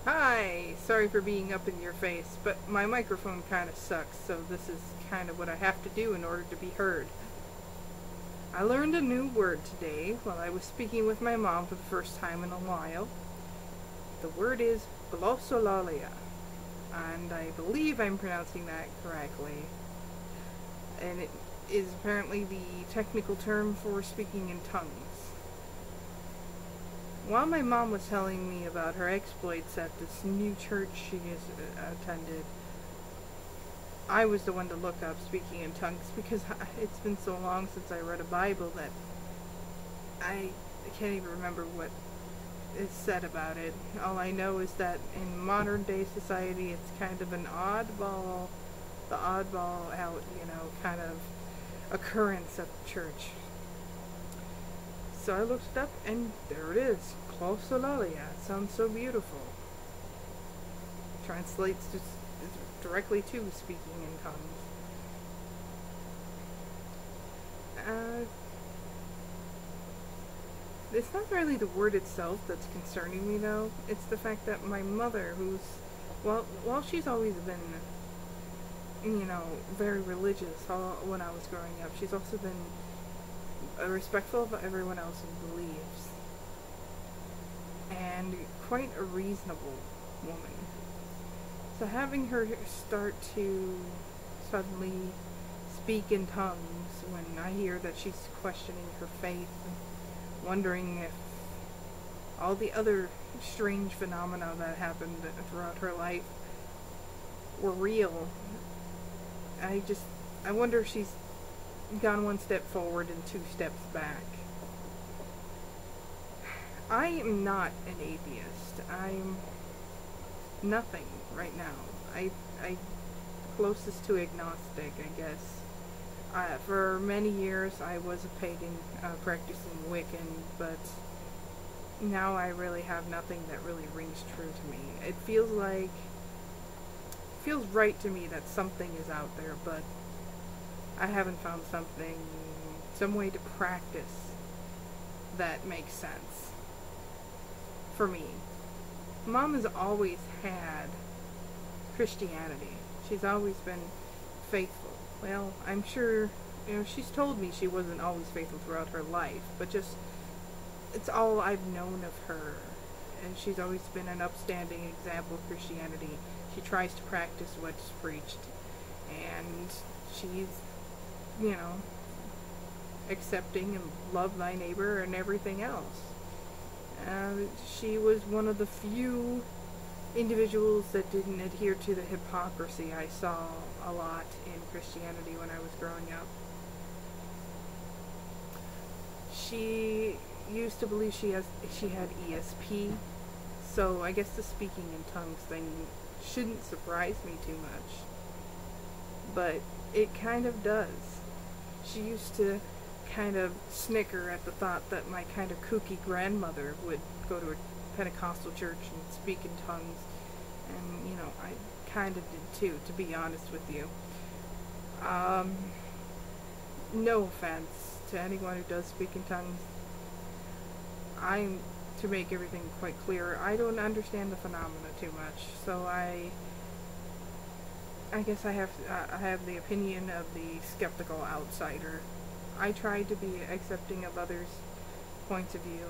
Hi! Sorry for being up in your face, but my microphone kind of sucks, so this is kind of what I have to do in order to be heard. I learned a new word today while I was speaking with my mom for the first time in a while. The word is glossolalia, and I believe I'm pronouncing that correctly. And it is apparently the technical term for speaking in tongues. While my mom was telling me about her exploits at this new church she has attended, I was the one to look up speaking in tongues because it's been so long since I read a Bible that I can't even remember what is said about it. All I know is that in modern day society it's kind of an the oddball out, kind of occurrence at the church. So I looked it up, and there it is. Glossolalia. It sounds so beautiful. Translates directly to speaking in tongues. It's not really the word itself that's concerning me, though. It's the fact that my mother, while she's always been, very religious when I was growing up, she's also been respectful of everyone else's beliefs, and quite a reasonable woman. So having her start to suddenly speak in tongues when I hear that she's questioning her faith and wondering if all the other strange phenomena that happened throughout her life were real, I wonder if she's gone one step forward and two steps back. I am not an atheist. I'm nothing right now. I closest to agnostic, I guess. For many years I was a pagan, practicing Wiccan, but now I really have nothing that really rings true to me. It feels right to me that something is out there, but I haven't found some way to practice that makes sense for me. Mom has always had Christianity. She's always been faithful. Well, I'm sure, she's told me she wasn't always faithful throughout her life, but just, it's all I've known of her. And she's always been an upstanding example of Christianity. She tries to practice what's preached. And she's, accepting and love thy neighbor and everything else. She was one of the few individuals that didn't adhere to the hypocrisy I saw a lot in Christianity when I was growing up. She used to believe she had ESP, so I guess the speaking in tongues thing shouldn't surprise me too much. But it kind of does. She used to kind of snicker at the thought that my kind of kooky grandmother would go to a Pentecostal church and speak in tongues, and I kind of did too, to be honest with you. No offense to anyone who does speak in tongues. To make everything quite clear, I don't understand the phenomena too much, so I guess I have the opinion of the skeptical outsider. I try to be accepting of others' points of view.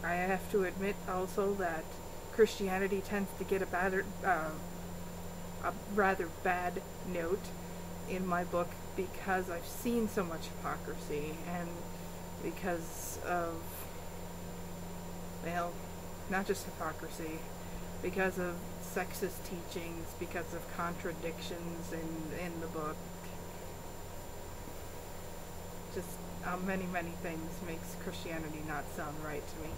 I have to admit also that Christianity tends to get a rather bad note in my book because I've seen so much hypocrisy, and because of, well, not just hypocrisy, because of sexist teachings, because of contradictions in the book. Just many things makes Christianity not sound right to me.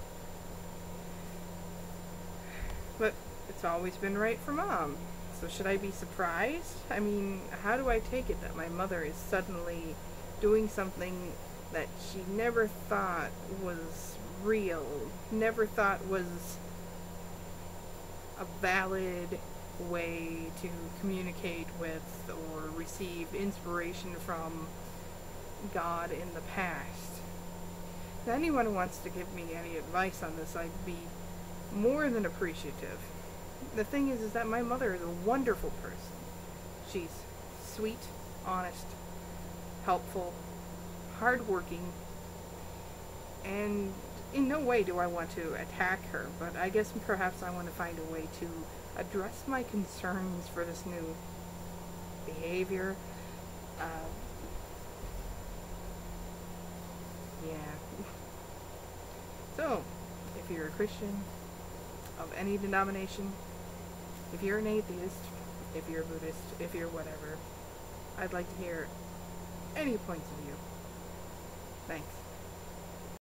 But it's always been right for Mom. So should I be surprised? I mean, how do I take it that my mother is suddenly doing something that she never thought was real, never thought was a valid way to communicate with or receive inspiration from God in the past? If anyone wants to give me any advice on this, I'd be more than appreciative. The thing is that my mother is a wonderful person. She's sweet, honest, helpful, hardworking, and in no way do I want to attack her, but I guess perhaps I want to find a way to address my concerns for this new behavior. Yeah. So, if you're a Christian of any denomination, if you're an atheist, if you're a Buddhist, if you're whatever, I'd like to hear any points of view. Thanks.